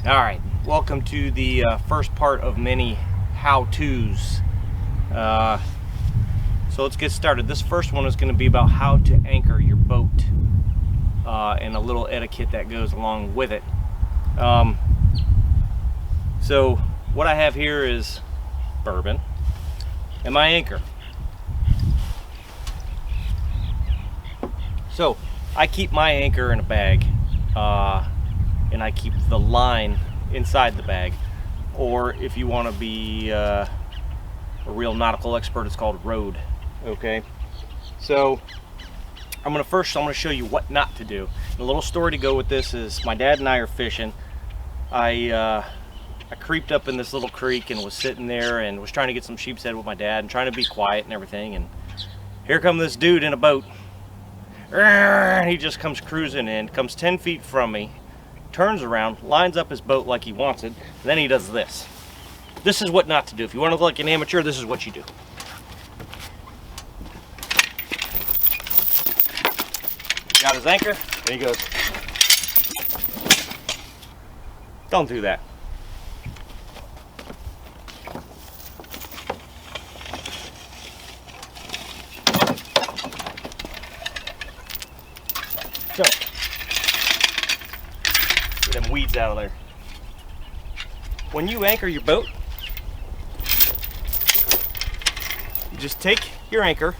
Alright, welcome to the first part of many how-tos. So let's get started. This first one is going to be about how to anchor your boat and a little etiquette that goes along with it. So what I have here is bourbon and my anchor. So I keep my anchor in a bag. And I keep the line inside the bag, or if you want to be a real nautical expert, it's called rode. Okay, so I'm gonna show you what not to do. And a little story to go with this is my dad and I are fishing. I creeped up in this little creek and was sitting there and was trying to get some sheep's head with my dad and trying to be quiet and everything, and here comes this dude in a boat. And he just comes cruising in, comes 10 feet from me, turns around, lines up his boat like he wants it, and then he does this. This is what not to do. If you want to look like an amateur, this is what you do. Got his anchor, and he goes. Don't do that. So, get them weeds out of there. When you anchor your boat, you just take your anchor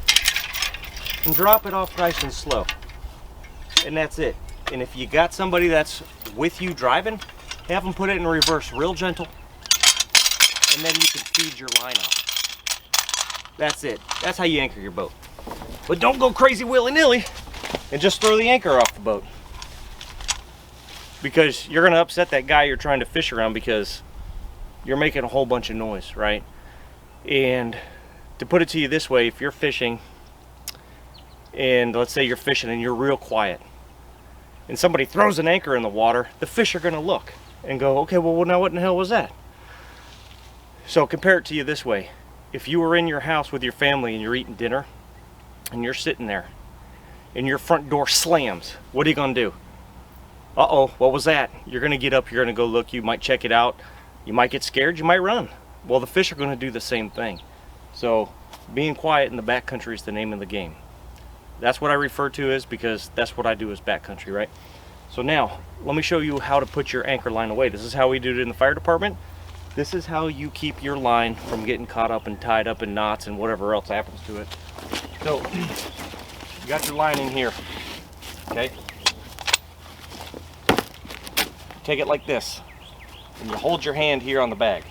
and drop it off nice and slow. And that's it. And if you got somebody that's with you driving, have them put it in reverse, real gentle, and then you can feed your line off. That's it. That's how you anchor your boat. But don't go crazy willy-nilly and just throw the anchor off the boat, because you're going to upset that guy you're trying to fish around because you're making a whole bunch of noise, right? And to put it to you this way, if you're fishing and let's say you're fishing and you're real quiet and somebody throws an anchor in the water, the fish are going to look and go, okay, well now what in the hell was that? So compare it to you this way. If you were in your house with your family and you're eating dinner and you're sitting there and your front door slams, what are you gonna do? Uh-oh, what was that? You're gonna get up, you're gonna go look, you might check it out, you might get scared, you might run. Well, the fish are gonna do the same thing. So being quiet in the backcountry is the name of the game. That's what I refer to as, because that's what I do as backcountry, right? So now, let me show you how to put your anchor line away. This is how we do it in the fire department. This is how you keep your line from getting caught up and tied up in knots and whatever else happens to it. So, you got your line in here, okay? Take it like this, and you hold your hand here on the bag,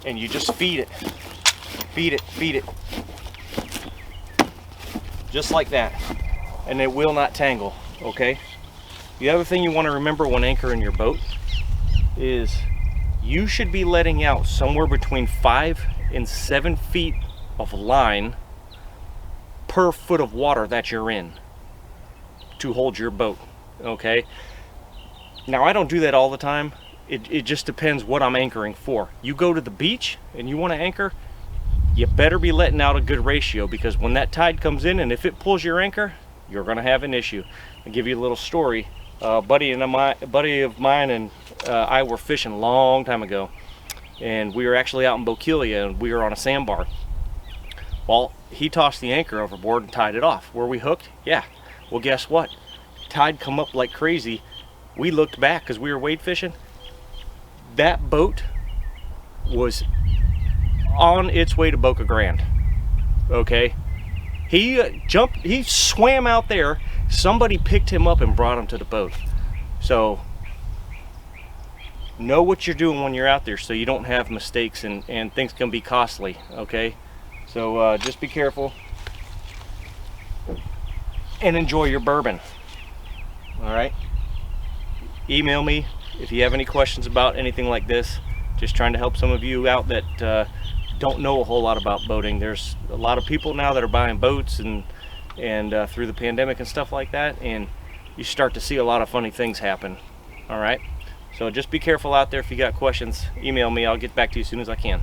and you just feed it, feed it, feed it, just like that, and it will not tangle, okay? The other thing you want to remember when anchoring your boat is you should be letting out somewhere between 5 and 7 feet of line per foot of water that you're in to hold your boat, okay? Now, I don't do that all the time. It just depends what I'm anchoring for. You go to the beach and you want to anchor, you better be letting out a good ratio, because when that tide comes in and if it pulls your anchor, you're going to have an issue. I'll give you a little story. A buddy of mine and I were fishing a long time ago, and we were actually out in Bokeelia and we were on a sandbar. Well, he tossed the anchor overboard and tied it off. Were we hooked? Yeah. Well, guess what? Tide come up like crazy. We looked back because we were wade fishing. That boat was on its way to Boca Grande. Okay? He swam out there. Somebody picked him up and brought him to the boat. So, know what you're doing when you're out there so you don't have mistakes and things can be costly, okay? So just be careful and enjoy your bourbon. All right? Email me if you have any questions about anything like this. Just trying to help some of you out that don't know a whole lot about boating. There's a lot of people now that are buying boats and through the pandemic and stuff like that, and you start to see a lot of funny things happen. All right? So just be careful out there. If you got questions, email me. I'll get back to you as soon as I can.